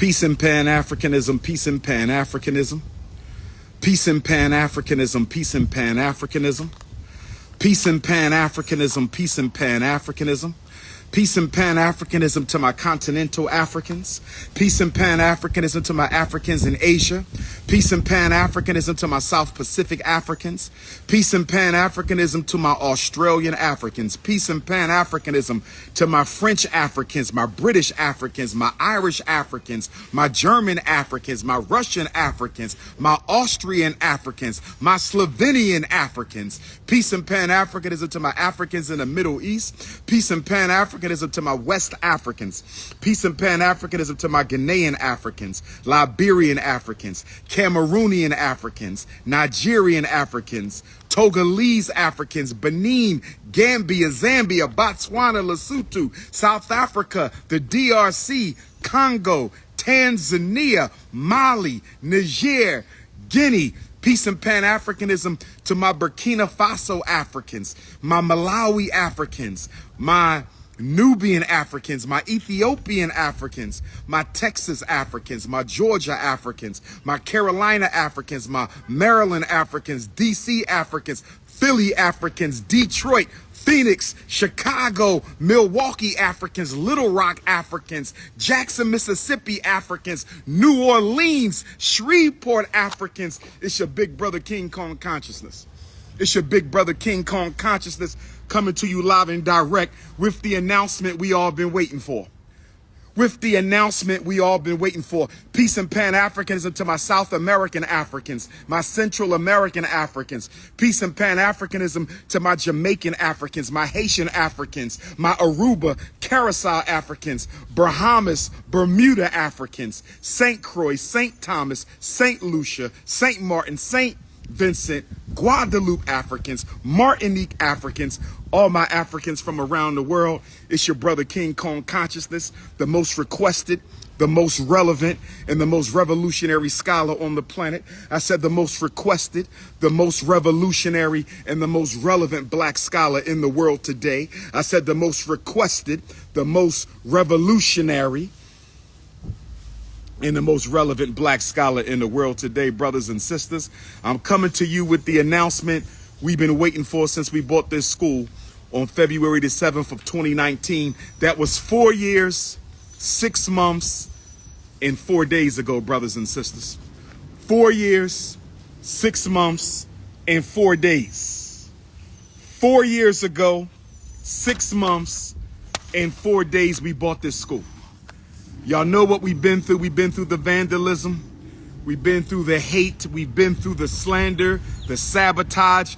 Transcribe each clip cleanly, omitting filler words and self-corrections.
Peace and Pan-Africanism, peace and Pan-Africanism. Peace and Pan-Africanism, peace and Pan-Africanism. Peace and Pan-Africanism, peace and Pan-Africanism. Peace and Pan-Africanism to my continental Africans. Peace and Pan-Africanism to my Africans in Asia. Peace and Pan-Africanism to my South Pacific Africans. Peace and Pan-Africanism to my Australian Africans. Peace and Pan-Africanism to my French Africans, my British Africans, my Irish Africans, my German Africans, my Russian Africans, my Austrian Africans, my Slovenian Africans. Peace and Pan-Africanism to my Africans in the Middle East. Peace and Pan-Africanism to my West Africans. Peace and Pan-Africanism to my Ghanaian Africans, Liberian Africans, Cameroonian Africans, Nigerian Africans, Togolese Africans, Benin, Gambia, Zambia, Botswana, Lesotho, South Africa, the DRC, Congo, Tanzania, Mali, Niger, Guinea. Peace and Pan-Africanism to my Burkina Faso Africans, my Malawi Africans, my Nubian Africans, my Ethiopian Africans, my Texas Africans, my Georgia Africans, my Carolina Africans, my Maryland Africans, DC Africans, Philly Africans, Detroit, Phoenix, Chicago, Milwaukee Africans, Little Rock Africans, Jackson, Mississippi Africans, New Orleans, Shreveport Africans. It's your big brother King Kong Consciousness. It's your big brother King Kong Consciousness coming to you live and direct with the announcement we all been waiting for. With the announcement we all been waiting for. Peace and Pan-Africanism to my South American Africans, my Central American Africans. Peace and Pan-Africanism to my Jamaican Africans, my Haitian Africans, my Aruba, Curacao Africans, Bahamas, Bermuda Africans, St. Croix, St. Thomas, St. Lucia, St. Martin, St. Vincent, Guadeloupe Africans, Martinique Africans, all my Africans from around the world. It's your brother King Kong Consciousness, the most requested, the most relevant, and the most revolutionary scholar on the planet. I said the most requested, the most revolutionary, and the most relevant black scholar in the world today. I said the most requested, the most revolutionary, and the most relevant black scholar in the world today, brothers and sisters. I'm coming to you with the announcement we've been waiting for since we bought this school on February the 7th of 2019. That was 4 years, 6 months, and 4 days ago, brothers and sisters. 4 years, 6 months, and 4 days. 4 years ago, 6 months, and 4 days we bought this school. Y'all know what we've been through. We've been through the vandalism. We've been through the hate. We've been through the slander, the sabotage,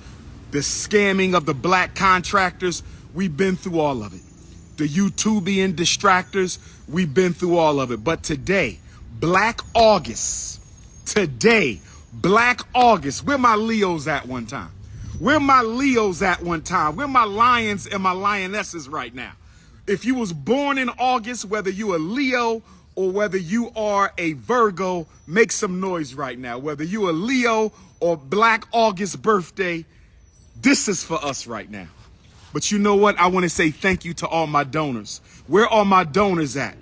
the scamming of the black contractors. We've been through all of it. The YouTubian distractors, we've been through all of it. But today, Black August, where my Leos at one time? Where my Leos at one time? Where my lions and my lionesses right now? If you was born in August, whether you a Leo or whether you are a Virgo, make some noise right now. Whether you a Leo or Black August birthday, this is for us right now. But you know what? I want to say thank you to all my donors. Where are my donors at?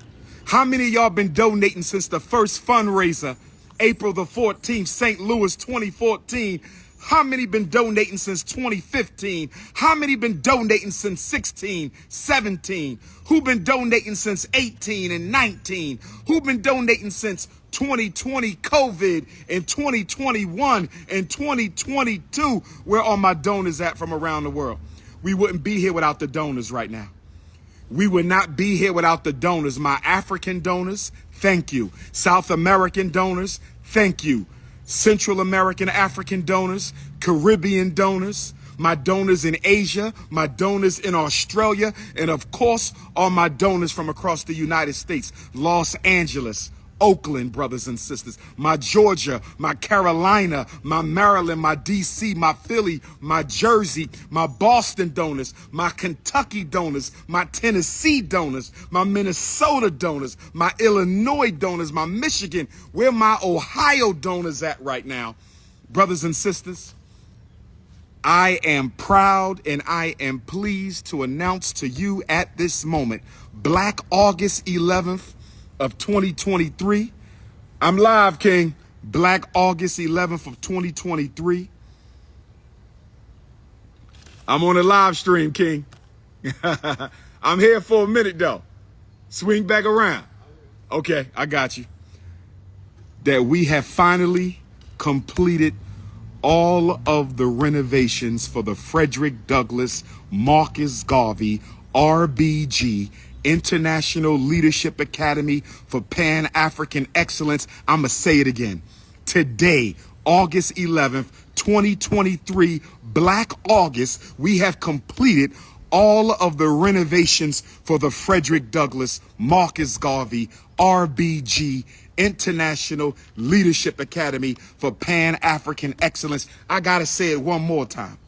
How many of y'all been donating since the first fundraiser, April the 14th, St. Louis 2014? How many been donating since 2015? How many been donating since 16, 17? Who been donating since 18 and 19? Who been donating since 2020 COVID and 2021 and 2022? Where are my donors at from around the world? We wouldn't be here without the donors right now. We would not be here without the donors. My African donors, thank you. South American donors, thank you. Central American African donors, Caribbean donors, my donors in Asia, my donors in Australia, and of course, all my donors from across the United States, Los Angeles, Oakland, brothers and sisters, my Georgia, my Carolina, my Maryland, my DC, my Philly, my Jersey, my Boston donors, my Kentucky donors, my Tennessee donors, my Minnesota donors, my Illinois donors, my Michigan, where my Ohio donors at right now. Brothers and sisters, I am proud and I am pleased to announce to you at this moment, Black August 11th, of 2023. I'm live, King. Black August 11th of 2023. I'm on a live stream, King. I'm here for a minute, though. Swing back around. Okay, I got you. That we have finally completed all of the renovations for the Frederick Douglass Marcus Garvey RBG International Leadership Academy for Pan-African Excellence. I'm going to say it again. Today, August 11th, 2023, Black August, we have completed all of the renovations for the Frederick Douglass Marcus Garvey RBG International Leadership Academy for Pan-African Excellence. I gotta say it one more time.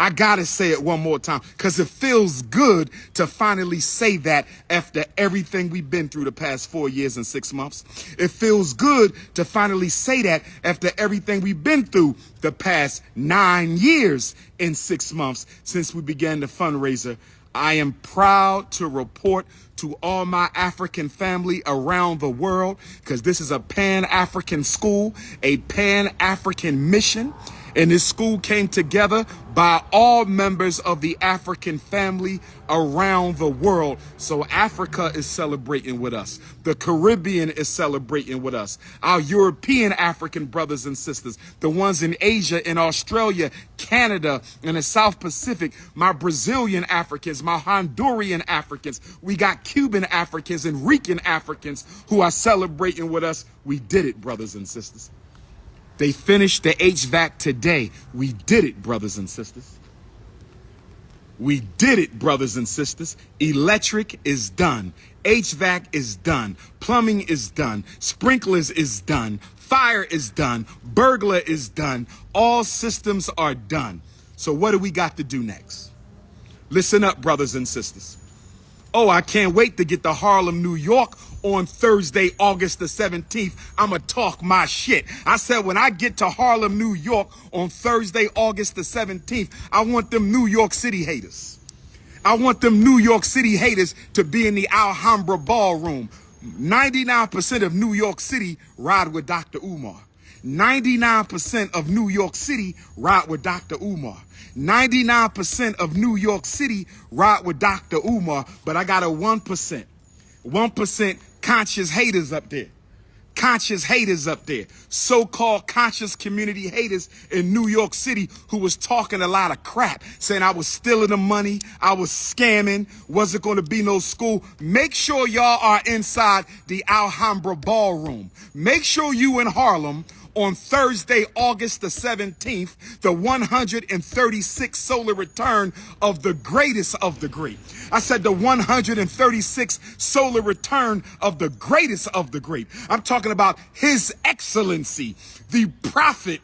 I gotta say it one more time because it feels good to finally say that after everything we've been through the past 4 years and 6 months. It feels good to finally say that after everything we've been through the past 9 years and 6 months since we began the fundraiser. I am proud to report to all my African family around the world, because this is a Pan-African school, a Pan-African mission. And this school came together by all members of the African family around the world. So Africa is celebrating with us. The Caribbean is celebrating with us. Our European African brothers and sisters, the ones in Asia, in Australia, Canada, and the South Pacific, my Brazilian Africans, my Honduran Africans, we got Cuban Africans and Rican Africans who are celebrating with us. We did it, brothers and sisters. They finished the HVAC today. We did it, brothers and sisters. We did it, brothers and sisters. Electric is done. HVAC is done. Plumbing is done. Sprinklers is done. Fire is done. Burglar is done. All systems are done. So what do we got to do next? Listen up, brothers and sisters. Oh, I can't wait to get to Harlem, New York on Thursday, August the 17th. I'ma talk my shit. I said when I get to Harlem, New York on Thursday, August the 17th, I want them New York City haters. I want them New York City haters to be in the Alhambra ballroom. 99% of New York City ride with Dr. Umar. 99% of New York City ride with Dr. Umar. 99% of New York City ride with Dr. Umar, but I got a 1%. 1% conscious haters up there. Conscious haters up there. So-called conscious community haters in New York City who was talking a lot of crap, saying I was stealing the money, I was scamming, wasn't going to be no school. Make sure y'all are inside the Alhambra ballroom. Make sure you in Harlem on Thursday, August the 17th, the 136th solar return of the greatest of the great. I said the 136th solar return of the greatest of the great. I'm talking about His Excellency, the prophet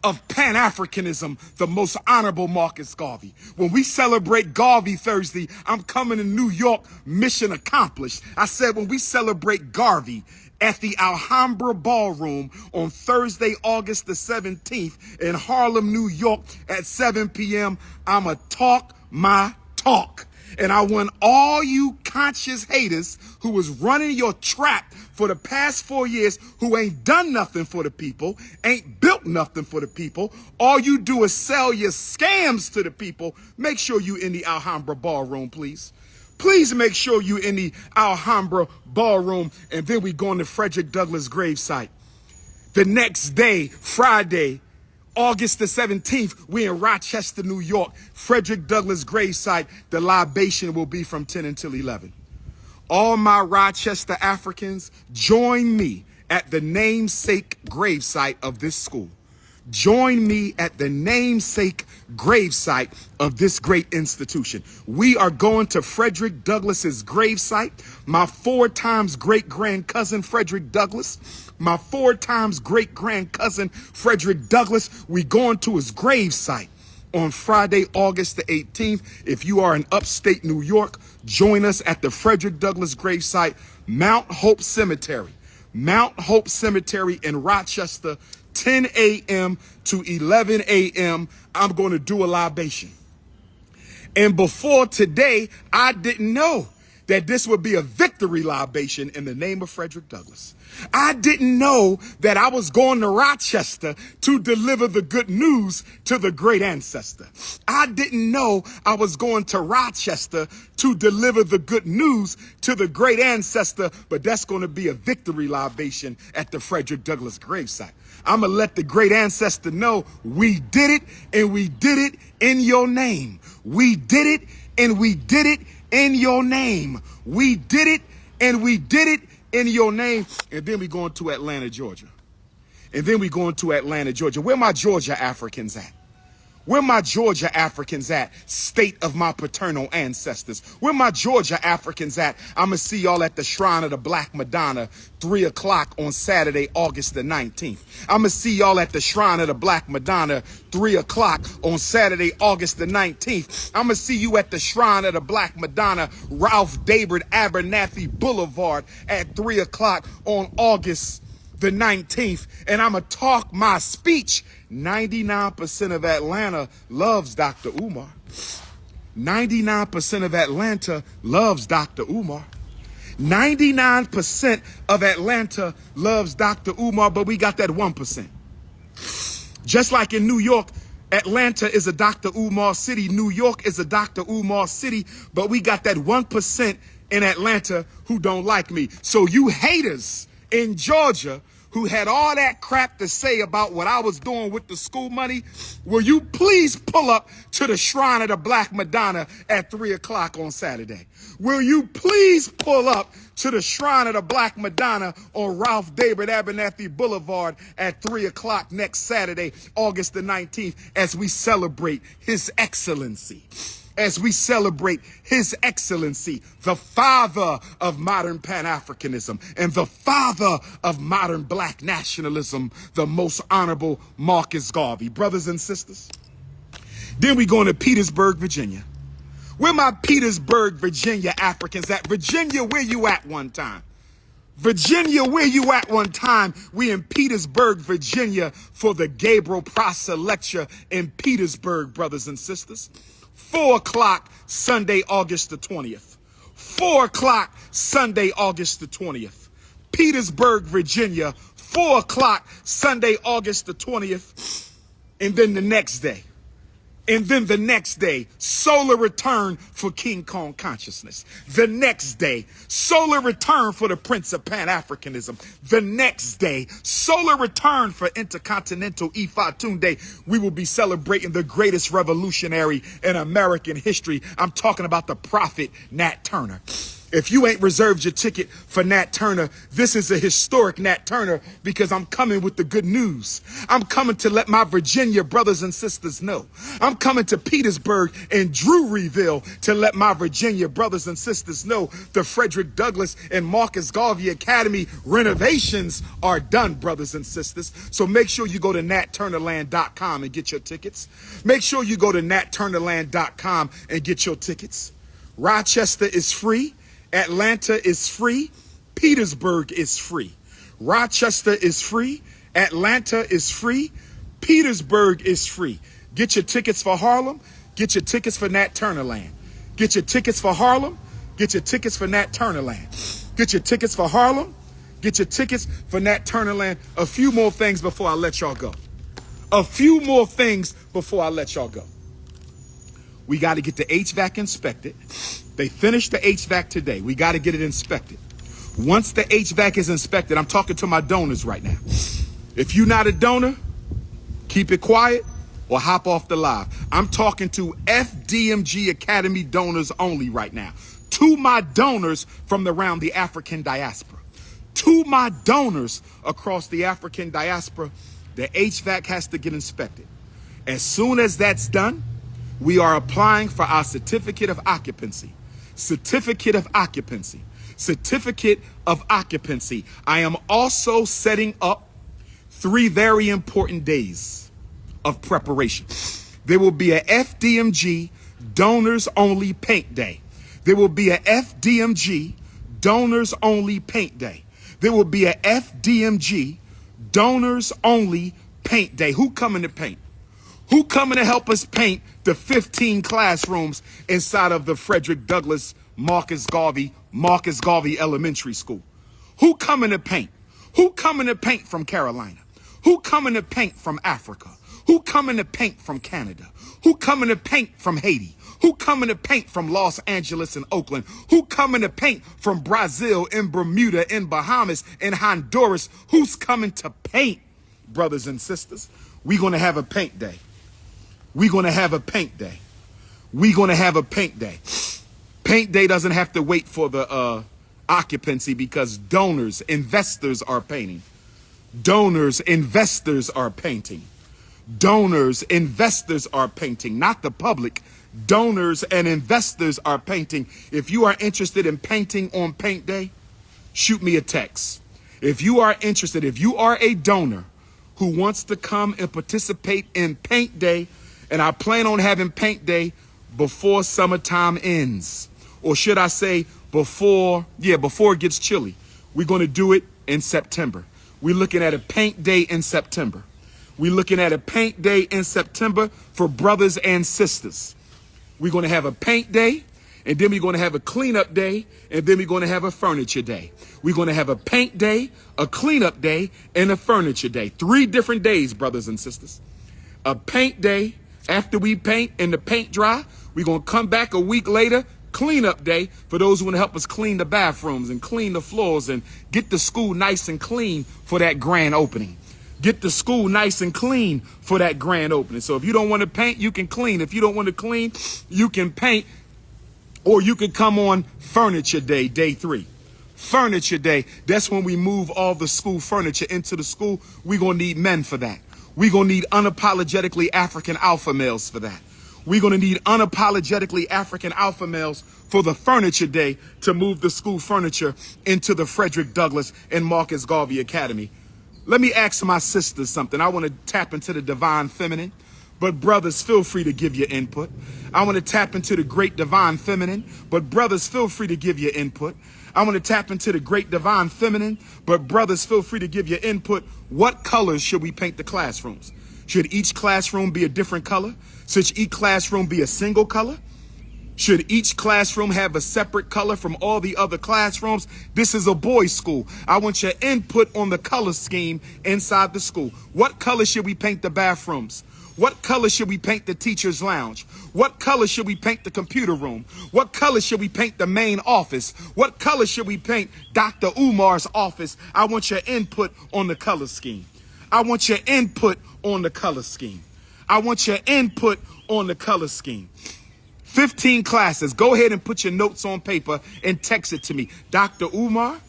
of Pan-Africanism, the most honorable Marcus Garvey. When we celebrate Garvey Thursday, I'm coming to New York, mission accomplished. I said when we celebrate Garvey at the Alhambra Ballroom on Thursday, August the 17th in Harlem, New York at 7 p.m., I'ma talk my talk. And I want all you conscious haters who was running your trap for the past 4 years, who ain't done nothing for the people, ain't built nothing for the people. All you do is sell your scams to the people. Make sure you in the Alhambra Ballroom, please. Please make sure you in the Alhambra Ballroom, and then we go on the Frederick Douglass gravesite. The next day, Friday, August the 17th, we in Rochester, New York, Frederick Douglass gravesite. The libation will be from 10 until 11. All my Rochester Africans, join me at the namesake gravesite of this school. Join me at the namesake gravesite of this great institution. We are going to Frederick Douglass's gravesite. My 4 times great-grand cousin, Frederick Douglass. My 4 times great-grand cousin, Frederick Douglass. We going to his gravesite on Friday, August the 18th. If you are in upstate New York, join us at the Frederick Douglass gravesite, Mount Hope Cemetery. Mount Hope Cemetery in Rochester, 10 a.m. to 11 a.m. I'm going to do a libation. And before today, I didn't know that this would be a victory libation in the name of Frederick Douglass. I didn't know that I was going to Rochester to deliver the good news to the great ancestor. I didn't know I was going to Rochester to deliver the good news to the great ancestor, but that's going to be a victory libation at the Frederick Douglass gravesite. I'm going to let the great ancestor know we did it, and we did it in your name. We did it, and we did it in your name. We did it, and we did it in your name. And then we go into Atlanta, Georgia. Where my Georgia Africans at? Where my Georgia Africans at? State of my paternal ancestors. Where my Georgia Africans at? I'm going to see y'all at the Shrine of the Black Madonna, 3 o'clock on Saturday, August the 19th. I'm going to see y'all at the Shrine of the Black Madonna, 3 o'clock on Saturday, August the 19th. I'm going to see you at the Shrine of the Black Madonna, Ralph David Abernathy Boulevard at 3 o'clock on August the 19th. And I'm going to talk my speech. 99% of Atlanta loves Dr. Umar. 99% of Atlanta loves Dr. Umar. 99% of Atlanta loves Dr. Umar, but we got that 1%. Just like in New York, Atlanta is a Dr. Umar city. New York is a Dr. Umar city, but we got that 1% in Atlanta who don't like me. So you haters in Georgia who had all that crap to say about what I was doing with the school money, will you please pull up to the Shrine of the Black Madonna at 3 o'clock on Saturday? Will you please pull up to the Shrine of the Black Madonna on Ralph David Abernathy Boulevard at 3 o'clock next Saturday, August the 19th, as we celebrate His Excellency? As we celebrate His Excellency, the father of modern Pan-Africanism and the father of modern black nationalism, the most honorable Marcus Garvey. Brothers and sisters, then we go into Petersburg, Virginia. Where my Petersburg, Virginia Africans at? Virginia, where you at one time? Virginia, where you at one time? We in Petersburg, Virginia for the Gabriel Prosser Lecture in Petersburg, brothers and sisters. 4 o'clock Sunday, August the 20th. 4 o'clock Sunday, August the 20th. Petersburg, Virginia, 4 o'clock Sunday, August the 20th. And then the next day. Solar return for King Kong consciousness. The next day, solar return for the Prince of Pan-Africanism. The next day, solar return for intercontinental Ifatunde. We will be celebrating the greatest revolutionary in American history. I'm talking about the prophet Nat Turner. If you ain't reserved your ticket for Nat Turner, this is a historic Nat Turner because I'm coming with the good news. I'm coming to let my Virginia brothers and sisters know. I'm coming to Petersburg and Druryville to let my Virginia brothers and sisters know the Frederick Douglass and Marcus Garvey Academy renovations are done, brothers and sisters. So make sure you go to natturnerland.com and get your tickets. Make sure you go to natturnerland.com and get your tickets. Rochester is free. Atlanta is free. Petersburg is free. Rochester is free. Atlanta is free. Petersburg is free. Get your tickets for Harlem. Get your tickets for Nat Turner Land. Get your tickets for Harlem. Get your tickets for Nat Turner Land. Get your tickets for Harlem. Get your tickets for Nat Turner Land. A few more things before I let y'all go. We got to get the HVAC inspected. They finished the HVAC today. We got to get it inspected. Once the HVAC is inspected, I'm talking to my donors right now. If you're not a donor, keep it quiet or hop off the live. I'm talking to FDMG Academy donors only right now. To my donors from around the African diaspora. To my donors across the African diaspora, the HVAC has to get inspected. As soon as that's done, we are applying for our certificate of occupancy. Certificate of occupancy. Certificate of occupancy. I am also setting up 3 very important days of preparation. There will be a FDMG donors only paint day. There will be a FDMG donors only paint day. There will be a FDMG donors only paint day. Who coming to paint? Who coming to help us paint the 15 classrooms inside of the Frederick Douglass Marcus Garvey Elementary School. Who coming to paint? Who coming to paint from Carolina? Who coming to paint from Africa? Who coming to paint from Canada? Who coming to paint from Haiti? Who coming to paint from Los Angeles and Oakland? Who coming to paint from Brazil, in Bermuda, in Bahamas, in Honduras? Who's coming to paint, brothers and sisters? We're going to have a paint day. We're going to have a paint day. We're going to have a paint day. Paint day doesn't have to wait for the occupancy, because donors, investors are painting. Donors, investors are painting. Donors, investors are painting, not the public. Donors and investors are painting. If you are interested in painting on paint day, shoot me a text. If you are interested, if you are a donor who wants to come and participate in paint day, and I plan on having paint day before summertime ends, or should I say before it gets chilly. We're going to do it in September. We're looking at a paint day in September. We're looking at a paint day in September for brothers and sisters. We're going to have a paint day, and then we're going to have a cleanup day, and then we're going to have a furniture day. We're going to have a paint day, a cleanup day, and a furniture day. 3 different days, brothers and sisters. A paint day, after we paint and the paint dry, we're going to come back a week later, cleanup day, for those who want to help us clean the bathrooms and clean the floors and get the school nice and clean for that grand opening. Get the school nice and clean for that grand opening. So if you don't want to paint, you can clean. If you don't want to clean, you can paint, or you can come on furniture day, day 3. Furniture day, that's when we move all the school furniture into the school. We're going to need men for that. We're going to need unapologetically African alpha males for that. We're going to need unapologetically African alpha males for the furniture day to move the school furniture into the Frederick Douglass and Marcus Garvey Academy. Let me ask my sisters something. I want to tap into the divine feminine, but brothers, feel free to give your input. I want to tap into the great divine feminine, but brothers, feel free to give your input. I want to tap into the great divine feminine, but brothers, feel free to give your input. What colors should we paint the classrooms? Should each classroom be a different color? Should each classroom be a single color? Should each classroom have a separate color from all the other classrooms? This is a boys' school. I want your input on the color scheme inside the school. What color should we paint the bathrooms? What color should we paint the teacher's lounge? What color should we paint the computer room? What color should we paint the main office? What color should we paint Dr. Umar's office? I want your input on the color scheme. I want your input on the color scheme. I want your input on the color scheme. 15 classes. Go ahead and put your notes on paper and text it to me. Dr. Umar,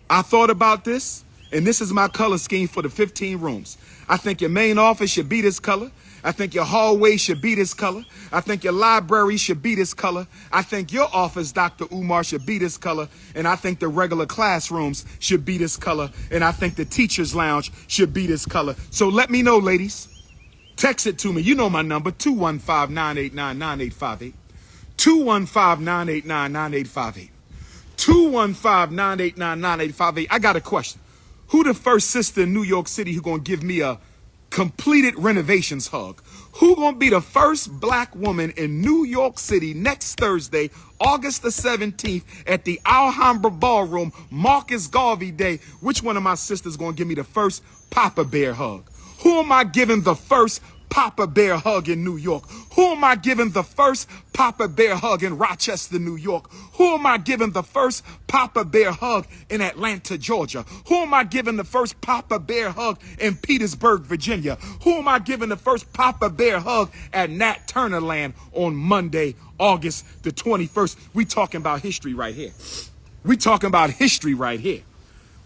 I thought about this, and this is my color scheme for the 15 rooms. I think your main office should be this color. I think your hallway should be this color. I think your library should be this color. I think your office, Dr. Umar, should be this color. And I think the regular classrooms should be this color. And I think the teacher's lounge should be this color. So let me know, ladies. Text it to me. You know my number, 215-989-9858. 215-989-9858. 215-989-9858. I got a question. Who the first sister in New York City who gonna give me a completed renovations hug? Who gonna be the first black woman in New York City next Thursday, August the 17th at the Alhambra Ballroom, Marcus Garvey Day? Which one of my sisters gonna give me the first Papa Bear hug? Who am I giving the first Papa Bear hug in New York? Who am I giving the first Papa Bear hug in Rochester, New York? Who am I giving the first Papa Bear hug in Atlanta, Georgia? Who am I giving the first Papa Bear hug in Petersburg, Virginia? Who am I giving the first Papa Bear hug at Nat Turner Land on Monday, August the 21st? We talking about history right here. We talking about history right here.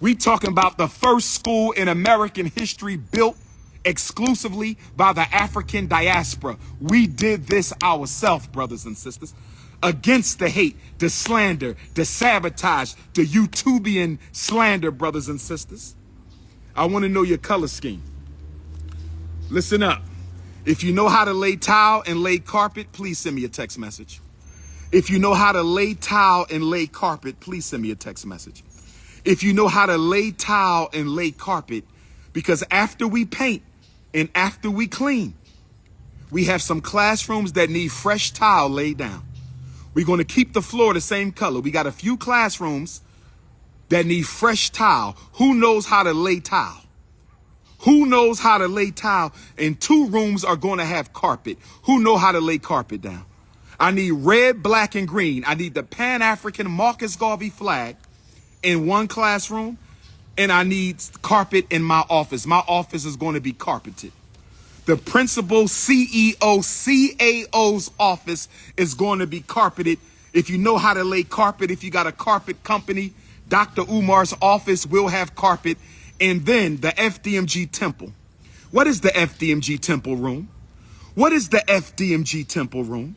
We talking about the first school in American history built exclusively by the African diaspora. We did this ourselves, brothers and sisters, against the hate, the slander, the sabotage, the YouTubian slander, brothers and sisters. I want to know your color scheme. Listen up. If you know how to lay tile and lay carpet, please send me a text message. If you know how to lay tile and lay carpet, please send me a text message. If you know how to lay tile and lay carpet, because after we paint and after we clean, we have some classrooms that need fresh tile laid down. We're going to keep the floor the same color. We got a few classrooms that need fresh tile. Who knows how to lay tile? Who knows how to lay tile? And 2 rooms are going to have carpet. Who know how to lay carpet down? I need red, black, and green. I need the Pan-African Marcus Garvey flag in 1 classroom. And I need carpet in my office. My office is going to be carpeted. The principal, CEO, CAO's office is going to be carpeted. If you know how to lay carpet, if you got a carpet company, Dr. Umar's office will have carpet. And then the FDMG temple. What is the FDMG temple room? What is the FDMG temple room?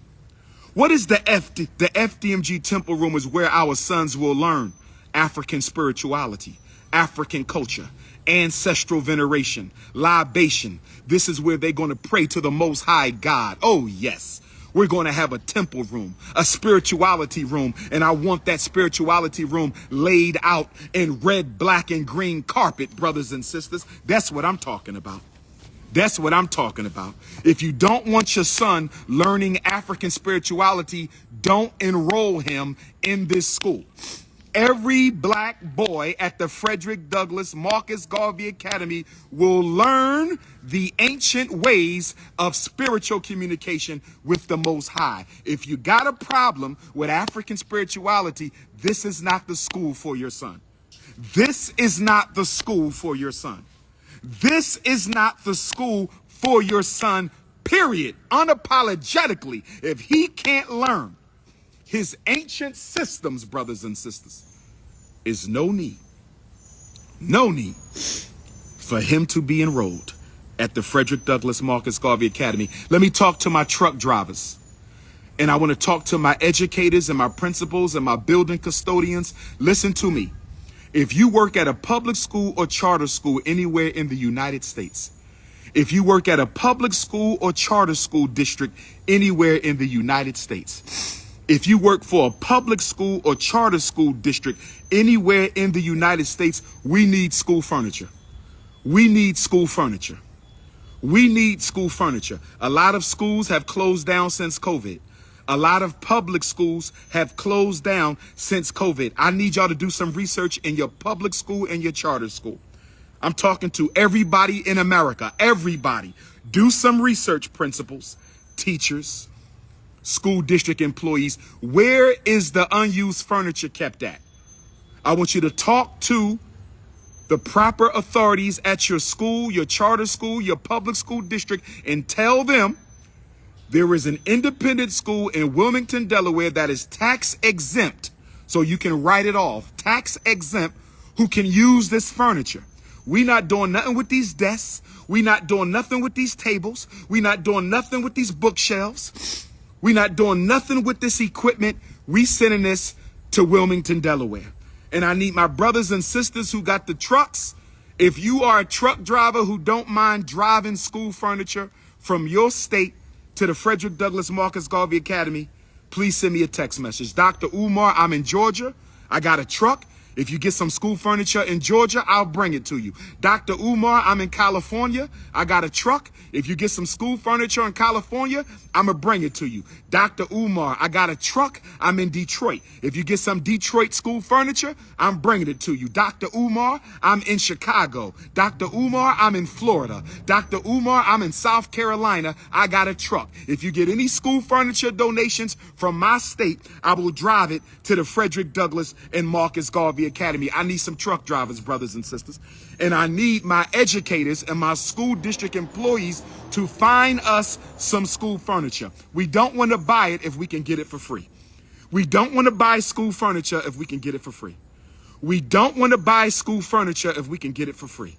What is the FDMG temple room is where our sons will learn African spirituality, African culture, ancestral veneration, libation. This is where they're going to pray to the Most High God. Oh, yes. We're going to have a temple room, a spirituality room, and I want that spirituality room laid out in red, black, and green carpet, brothers and sisters. That's what I'm talking about. That's what I'm talking about. If you don't want your son learning African spirituality, don't enroll him in this school. Every black boy at the Frederick Douglass Marcus Garvey Academy will learn the ancient ways of spiritual communication with the Most High. If you got a problem with African spirituality, this is not the school for your son. This is not the school for your son. This is not the school for your son, period. Unapologetically, if he can't learn his ancient systems, brothers and sisters, is no need for him to be enrolled at the Frederick Douglass Marcus Garvey Academy. Let me talk to my truck drivers. And I want to talk to my educators and my principals and my building custodians. Listen to me. If you work at a public school or charter school anywhere in the United States, if you work at a public school or charter school district anywhere in the United States, if you work for a public school or charter school district anywhere in the United States, we need school furniture. We need school furniture. We need school furniture. A lot of schools have closed down since COVID. A lot of public schools have closed down since COVID. I need y'all to do some research in your public school and your charter school. I'm talking to everybody in America. Everybody. Do some research, principals, teachers, school district employees. Where is the unused furniture kept at? I want you to talk to the proper authorities at your school, your charter school, your public school district, and tell them there is an independent school in Wilmington, Delaware that is tax exempt, so you can write it off, tax exempt, who can use this furniture. We not doing nothing with these desks. We not doing nothing with these tables. We not doing nothing with these bookshelves. We not doing nothing with this equipment. We sending this to Wilmington, Delaware. And I need my brothers and sisters who got the trucks. If you are a truck driver who don't mind driving school furniture from your state to the Frederick Douglass Marcus Garvey Academy, please send me a text message. Dr. Umar, I'm in Georgia. I got a truck. If you get some school furniture in Georgia, I'll bring it to you. Dr. Umar, I'm in California. I got a truck. If you get some school furniture in California, I'm going to bring it to you. Dr. Umar, I got a truck. I'm in Detroit. If you get some Detroit school furniture, I'm bringing it to you. Dr. Umar, I'm in Chicago. Dr. Umar, I'm in Florida. Dr. Umar, I'm in South Carolina. I got a truck. If you get any school furniture donations from my state, I will drive it to the Frederick Douglass and Marcus Garvey Academy. I need some truck drivers, brothers and sisters. And I need my educators and my school district employees to find us some school furniture. We don't want to buy it if we can get it for free. We don't want to buy school furniture if we can get it for free. We don't want to buy school furniture if we can get it for free.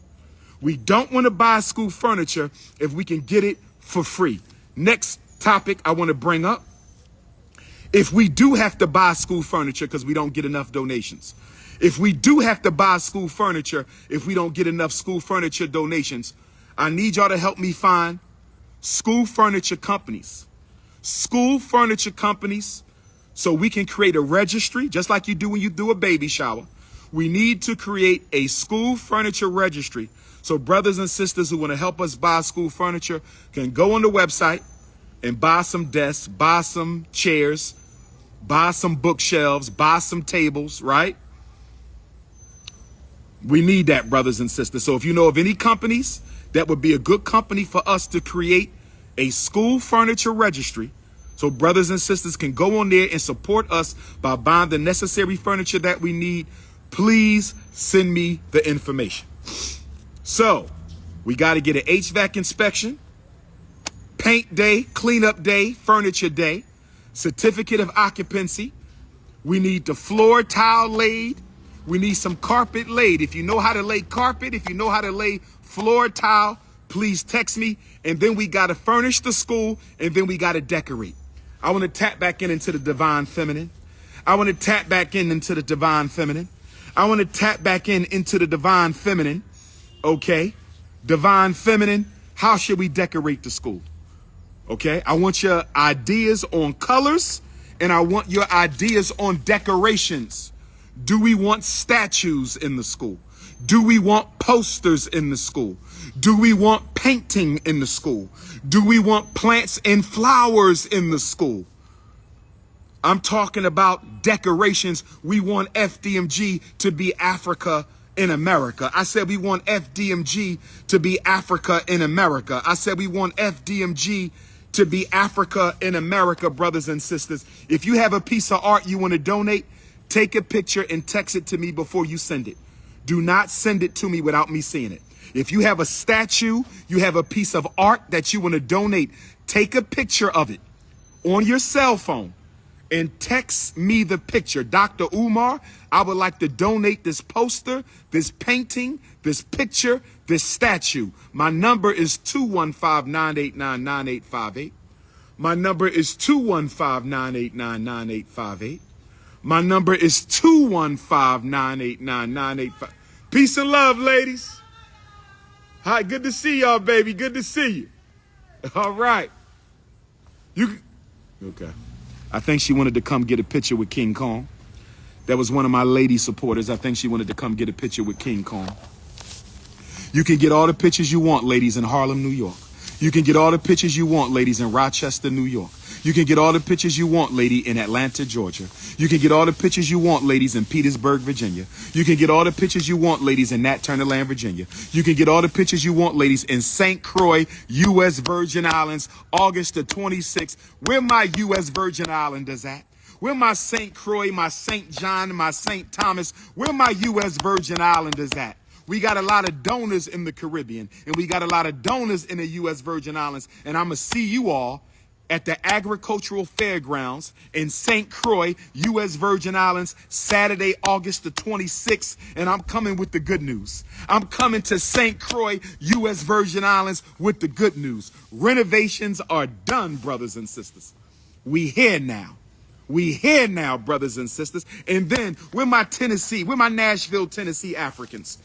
We don't want to buy school furniture if we can get it for free. Next topic I want to bring up. If we do have to buy school furniture because we don't get enough donations, if we do have to buy school furniture, if we don't get enough school furniture donations, I need y'all to help me find school furniture companies. School furniture companies, so we can create a registry, just like you do when you do a baby shower. We need to create a school furniture registry so brothers and sisters who want to help us buy school furniture can go on the website and buy some desks, buy some chairs, buy some bookshelves, buy some tables, right? We need that, brothers and sisters. So if you know of any companies that would be a good company for us to create a school furniture registry, so brothers and sisters can go on there and support us by buying the necessary furniture that we need, please send me the information. So we got to get an HVAC inspection, paint day, cleanup day, furniture day, certificate of occupancy. We need the floor tile laid. We need some carpet laid. If you know how to lay carpet, if you know how to lay floor tile, please text me. And then we got to furnish the school, and then we got to decorate. I want to tap back into the divine feminine. I want to tap back into the divine feminine. I want to tap back into the divine feminine. Okay. Divine feminine. How should we decorate the school? Okay. I want your ideas on colors, and I want your ideas on decorations. Do we want statues in the school? Do we want posters in the school? Do we want painting in the school? Do we want plants and flowers in the school? I'm talking about decorations. We want FDMG to be Africa in America. I said we want FDMG to be Africa in America. I said we want FDMG to be Africa in America, brothers and sisters. If you have a piece of art you want to donate, take a picture and text it to me before you send it. Do not send it to me without me seeing it. If you have a statue, you have a piece of art that you want to donate, take a picture of it on your cell phone and text me the picture. Dr. Umar, I would like to donate this poster, this painting, this picture, this statue. My number is 215-989-9858. My number is 215-989-9858. My number is 215-989-9858. Peace and love, ladies. Hi, good to see y'all, baby. Good to see you. All right. Okay. I think she wanted to come get a picture with King Kong. That was one of my lady supporters. I think she wanted to come get a picture with King Kong. You can get all the pictures you want, ladies, in Harlem, New York. You can get all the pictures you want, ladies, in Rochester, New York. You can get all the pictures you want, lady, in Atlanta, Georgia. You can get all the pictures you want, ladies, in Petersburg, Virginia. You can get all the pictures you want, ladies, in Nat Turner Land, Virginia. You can get all the pictures you want, ladies, in St. Croix, U.S. Virgin Islands, August the 26th. Where my U.S. Virgin Islanders at? Where my St. Croix, my St. John, and my St. Thomas? Where my U.S. Virgin Islanders at? We got a lot of donors in the Caribbean, and we got a lot of donors in the U.S. Virgin Islands, and I'm going to see you all at the Agricultural Fairgrounds in St. Croix, U.S. Virgin Islands, Saturday, August the 26th, and I'm coming with the good news. I'm coming to St. Croix, U.S. Virgin Islands with the good news. Renovations are done, brothers and sisters. We here now. We here now, brothers and sisters. And then, where my Nashville, Tennessee Africans?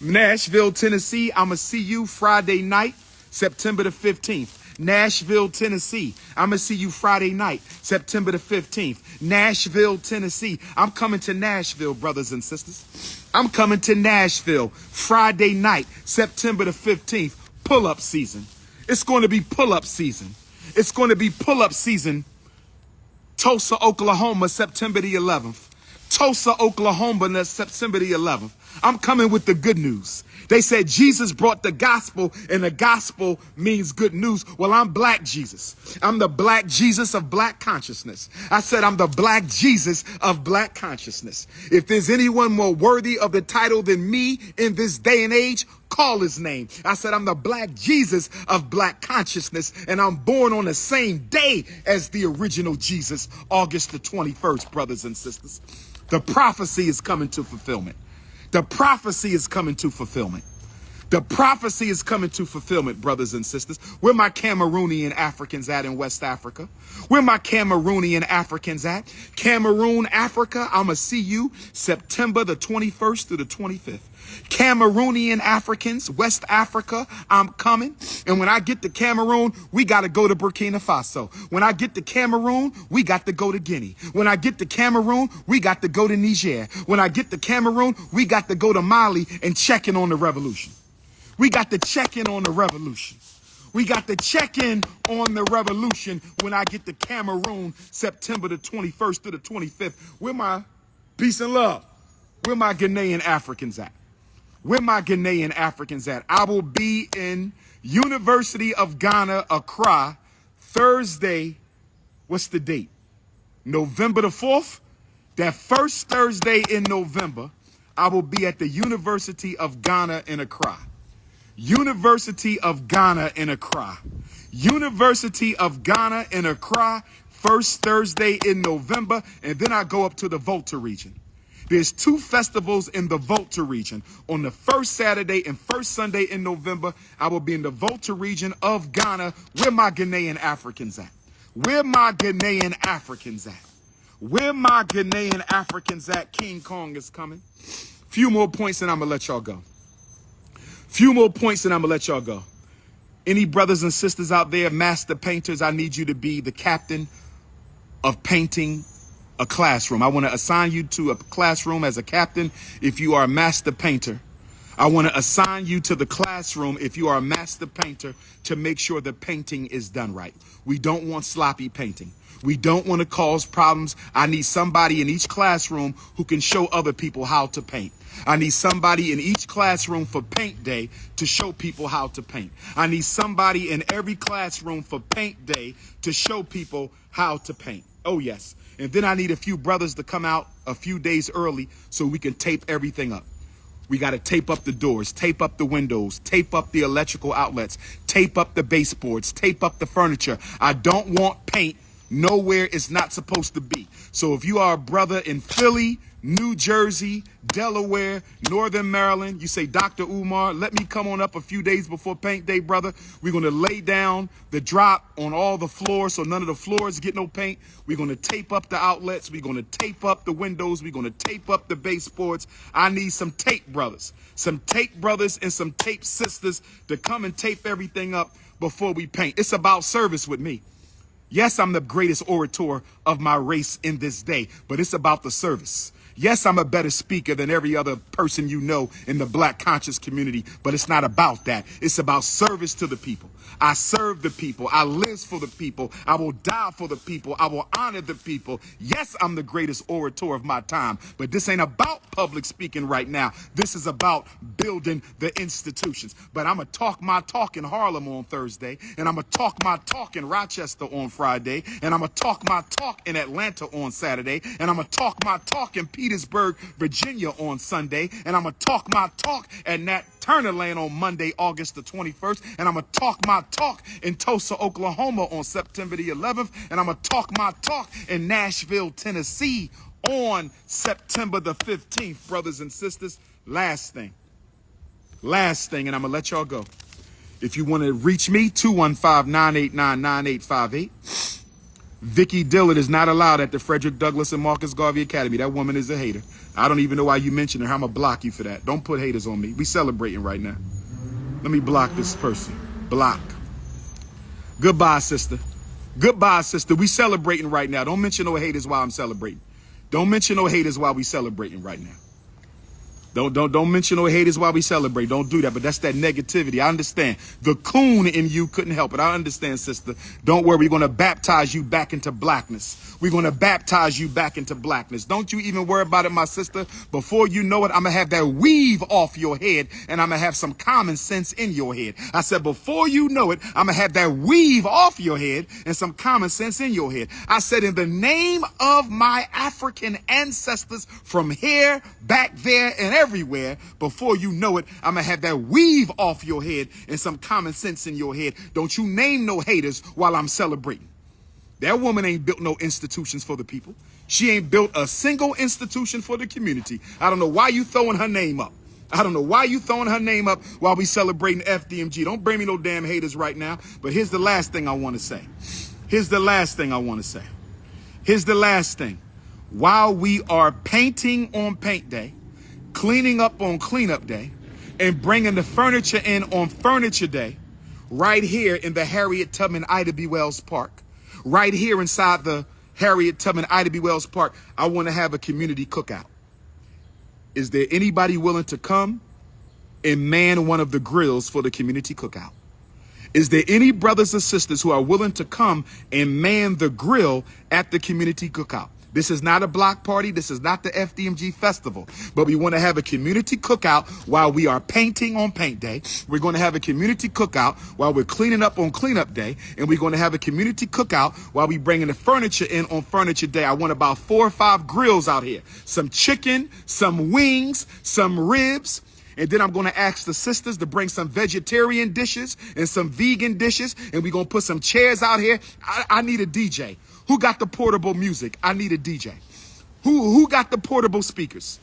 Nashville, Tennessee, I'm going to see you Friday night, September the 15th. Nashville, Tennessee, I'm going to see you Friday night, September the 15th. Nashville, Tennessee. I'm coming to Nashville, brothers and sisters. I'm coming to Nashville Friday night, September the 15th. Pull-up season. It's going to be pull-up season. It's going to be pull-up season. Tulsa, Oklahoma, September the 11th. Tulsa, Oklahoma, September the 11th. I'm coming with the good news. They said Jesus brought the gospel, and the gospel means good news. Well, I'm Black Jesus. I'm the Black Jesus of Black consciousness. I said I'm the Black Jesus of Black consciousness. If there's anyone more worthy of the title than me in this day and age, call his name. I said I'm the Black Jesus of Black consciousness, and I'm born on the same day as the original Jesus, August the 21st, brothers and sisters. The prophecy is coming to fulfillment. The prophecy is coming to fulfillment. The prophecy is coming to fulfillment, brothers and sisters. Where my Cameroonian Africans at in West Africa? Where my Cameroonian Africans at? Cameroon, Africa, I'm going to see you September the 21st through the 25th. Cameroonian Africans, West Africa, I'm coming. And when I get to Cameroon, we got to go to Burkina Faso. When I get to Cameroon, we got to go to Guinea. When I get to Cameroon, we got to go to Niger. When I get to Cameroon, we got to go to Mali and check in on the revolution. We got to check in on the revolution. We got to check in on the revolution when I get to Cameroon, September the 21st to the 25th. Where my peace and love? Where my Ghanaian Africans at? Where my Ghanaian Africans at? I will be in University of Ghana, Accra, Thursday. What's the date? November the 4th. That first Thursday in November, I will be at the University of Ghana in Accra. University of Ghana in Accra. University of Ghana in Accra, first Thursday in November, and then I go up to the Volta region. There's 2 festivals in the Volta region. On the first Saturday and first Sunday in November, I will be in the Volta region of Ghana. Where my Ghanaian Africans at? Where my Ghanaian Africans at? Where my Ghanaian Africans at? King Kong is coming. Few more points and I'm going to let y'all go. Few more points and I'm going to let y'all go. Any brothers and sisters out there, master painters, I need you to be the captain of painting a classroom. I want to assign you to a classroom as a captain if you are a master painter. I want to assign you to the classroom if you are a master painter to make sure the painting is done right. We don't want sloppy painting. We don't want to cause problems. I need somebody in each classroom who can show other people how to paint. I need somebody in each classroom for paint day to show people how to paint. I need somebody in every classroom for paint day to show people how to paint. Oh, yes. And then I need a few brothers to come out a few days early so we can tape everything up. We got to tape up the doors, tape up the windows, tape up the electrical outlets, tape up the baseboards, tape up the furniture. I don't want paint nowhere it's not supposed to be. So if you are a brother in Philly, New Jersey, Delaware, Northern Maryland, you say, Dr. Umar, let me come on up a few days before paint day, brother. We're going to lay down the drop on all the floors so none of the floors get no paint. We're going to tape up the outlets. We're going to tape up the windows. We're going to tape up the baseboards. I need some tape brothers and some tape sisters to come and tape everything up before we paint. It's about service with me. Yes, I'm the greatest orator of my race in this day, but it's about the service. Yes, I'm a better speaker than every other person you know in the black conscious community, but it's not about that. It's about service to the people. I serve the people. I live for the people. I will die for the people. I will honor the people. Yes, I'm the greatest orator of my time, but this ain't about public speaking right now. This is about building the institutions. But I'm going to talk my talk in Harlem on Thursday, and I'm going to talk my talk in Rochester on Friday, and I'm going to talk my talk in Atlanta on Saturday, and I'm going to talk my talk in Petersburg, Virginia on Sunday, and I'm going to talk my talk at Nat Turner Land on Monday, August the 21st, and I'm going to talk my talk in Tulsa, Oklahoma on September the 11th, and I'm going to talk my talk in Nashville, Tennessee on September the 15th, brothers and sisters. Last thing, and I'm going to let y'all go. If you want to reach me, 215-989-9858. Vicky Dillard is not allowed at the Frederick Douglass and Marcus Garvey Academy. That woman is a hater. I don't even know why you mentioned her. I'm going to block you for that. Don't put haters on me. We celebrating right now. Let me block this person. Block. Goodbye, sister. Goodbye, sister. We celebrating right now. Don't mention no haters while I'm celebrating. Don't mention no haters while we celebrating right now. Don't mention no haters while we celebrate. Don't do that. But that's that negativity. I understand. The coon in you couldn't help it. I understand, sister. Don't worry. We're going to baptize you back into blackness. We're going to baptize you back into blackness. Don't you even worry about it, my sister. Before you know it, I'm going to have that weave off your head, and I'm going to have some common sense in your head. I said, before you know it, I'm going to have that weave off your head and some common sense in your head. I said, in the name of my African ancestors from here, back there, and everywhere, before you know it, I'm going to have that weave off your head and some common sense in your head. Don't you name no haters while I'm celebrating. That woman ain't built no institutions for the people. She ain't built a single institution for the community. I don't know why you throwing her name up. I don't know why you throwing her name up while we celebrating FDMG. Don't bring me no damn haters right now. But here's the last thing I want to say. Here's the last thing. While we are painting on paint day, cleaning up on cleanup day, and bringing the furniture in on furniture day, right here in the Harriet Tubman Ida B. Wells Park, right here inside the Harriet Tubman Ida B. Wells Park, I want to have a community cookout. Is there anybody willing to come and man one of the grills for the community cookout? Is there any brothers or sisters who are willing to come and man the grill at the community cookout? This is not a block party. This is not the FDMG festival, but we want to have a community cookout while we are painting on paint day. We're going to have a community cookout while we're cleaning up on cleanup day. And we're going to have a community cookout while we bringing the furniture in on furniture day. I want about 4 or 5 grills out here, some chicken, some wings, some ribs. And then I'm going to ask the sisters to bring some vegetarian dishes and some vegan dishes. And we're going to put some chairs out here. I need a DJ. Who got the portable music? I need a DJ. Who got the portable speakers?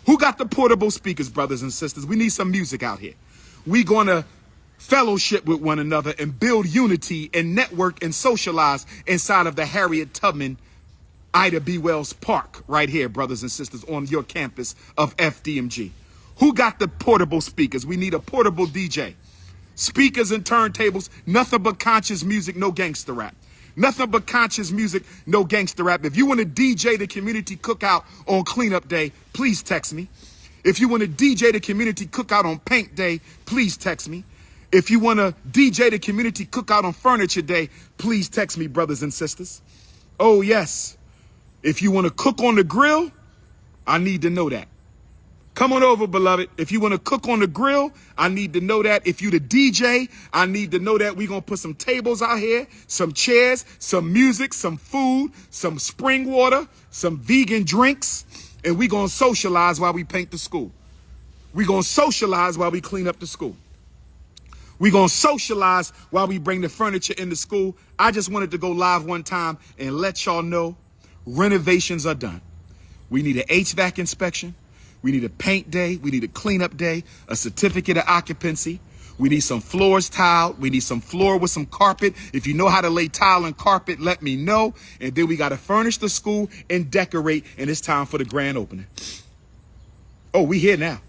Who got the portable speakers, brothers and sisters? We need some music out here. We're going to fellowship with one another and build unity and network and socialize inside of the Harriet Tubman Ida B. Wells Park right here, brothers and sisters, on your campus of FDMG. Who got the portable speakers? We need a portable DJ. Speakers and turntables, nothing but conscious music, no gangster rap. Nothing but conscious music, no gangster rap. If you want to DJ the community cookout on cleanup day, please text me. If you want to DJ the community cookout on paint day, please text me. If you want to DJ the community cookout on furniture day, please text me, brothers and sisters. Oh, yes. If you want to cook on the grill, I need to know that. Come on over, beloved. If you want to cook on the grill, I need to know that. If you the DJ, I need to know that. We're going to put some tables out here, some chairs, some music, some food, some spring water, some vegan drinks, and we're going to socialize while we paint the school. We're going to socialize while we clean up the school. We're going to socialize while we bring the furniture into school. I just wanted to go live one time and let y'all know renovations are done. We need an HVAC inspection. We need a paint day. We need a cleanup day, a certificate of occupancy. We need some floors tiled. We need some floor with some carpet. If you know how to lay tile and carpet, let me know. And then we got to furnish the school and decorate. And it's time for the grand opening. Oh, we here now.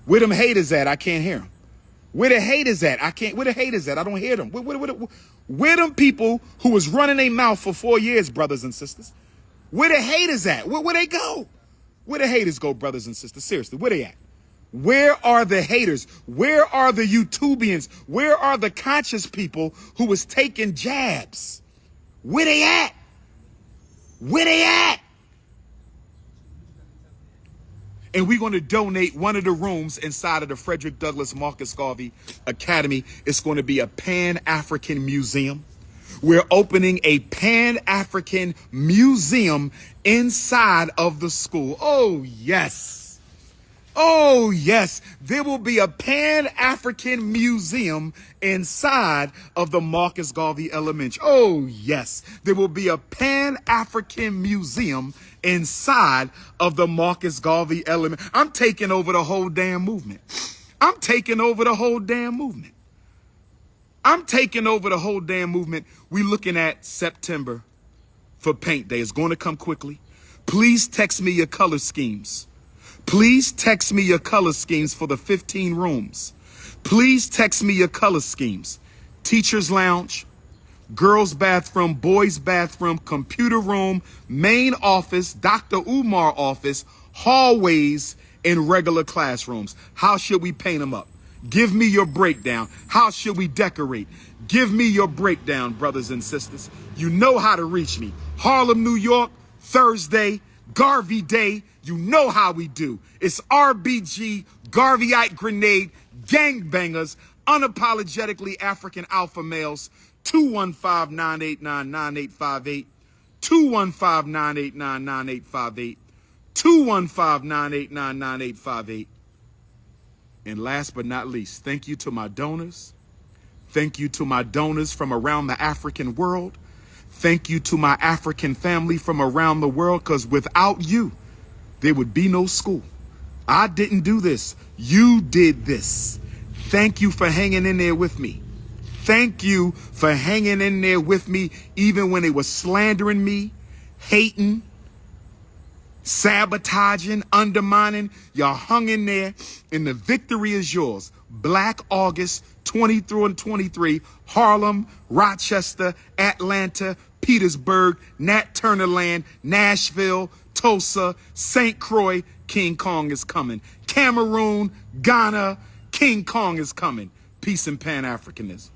Where them haters at? I can't hear them. Where the haters at? Where the haters at? I don't hear them. Where them people who was running their mouth for 4 years, brothers and sisters? Where the haters at? Where they go? Where the haters go, brothers and sisters? Seriously, where they at? Where are the haters? Where are the YouTubians? Where are the conscious people who was taking jabs? Where they at? Where they at? And we're going to donate one of the rooms inside of the Frederick Douglass Marcus Garvey Academy. It's going to be a Pan-African museum. We're opening a Pan-African museum inside of the school. Oh, yes. Oh, yes. There will be a Pan-African museum inside of the Marcus Garvey Elementary. Oh, yes. There will be a Pan-African museum inside of the Marcus Garvey Elementary. I'm taking over the whole damn movement. I'm taking over the whole damn movement. I'm taking over the whole damn movement. We're looking at September for paint day. It's going to come quickly. Please text me your color schemes. Please text me your color schemes for the 15 rooms. Please text me your color schemes. Teacher's lounge, girls' bathroom, boys' bathroom, computer room, main office, Dr. Umar office, hallways, and regular classrooms. How should we paint them up? Give me your breakdown. How should we decorate? Give me your breakdown, brothers and sisters. You know how to reach me. Harlem, New York, Thursday, Garvey Day. You know how we do. It's RBG, Garveyite Grenade, gangbangers, unapologetically African alpha males. 215-989-9858. 215-989-9858. 215-989-9858. And last but not least, thank you to my donors. Thank you to my donors from around the African world. Thank you to my African family from around the world, because without you, there would be no school. I didn't do this. You did this. Thank you for hanging in there with me. Thank you for hanging in there with me, even when they were slandering me, hating, sabotaging, undermining. Y'all hung in there, and the victory is yours. Black August 23 and 23, Harlem, Rochester, Atlanta, Petersburg, Nat Turner Land, Nashville, Tulsa, St. Croix. King Kong is coming. Cameroon, Ghana, King Kong is coming. Peace and Pan-Africanism.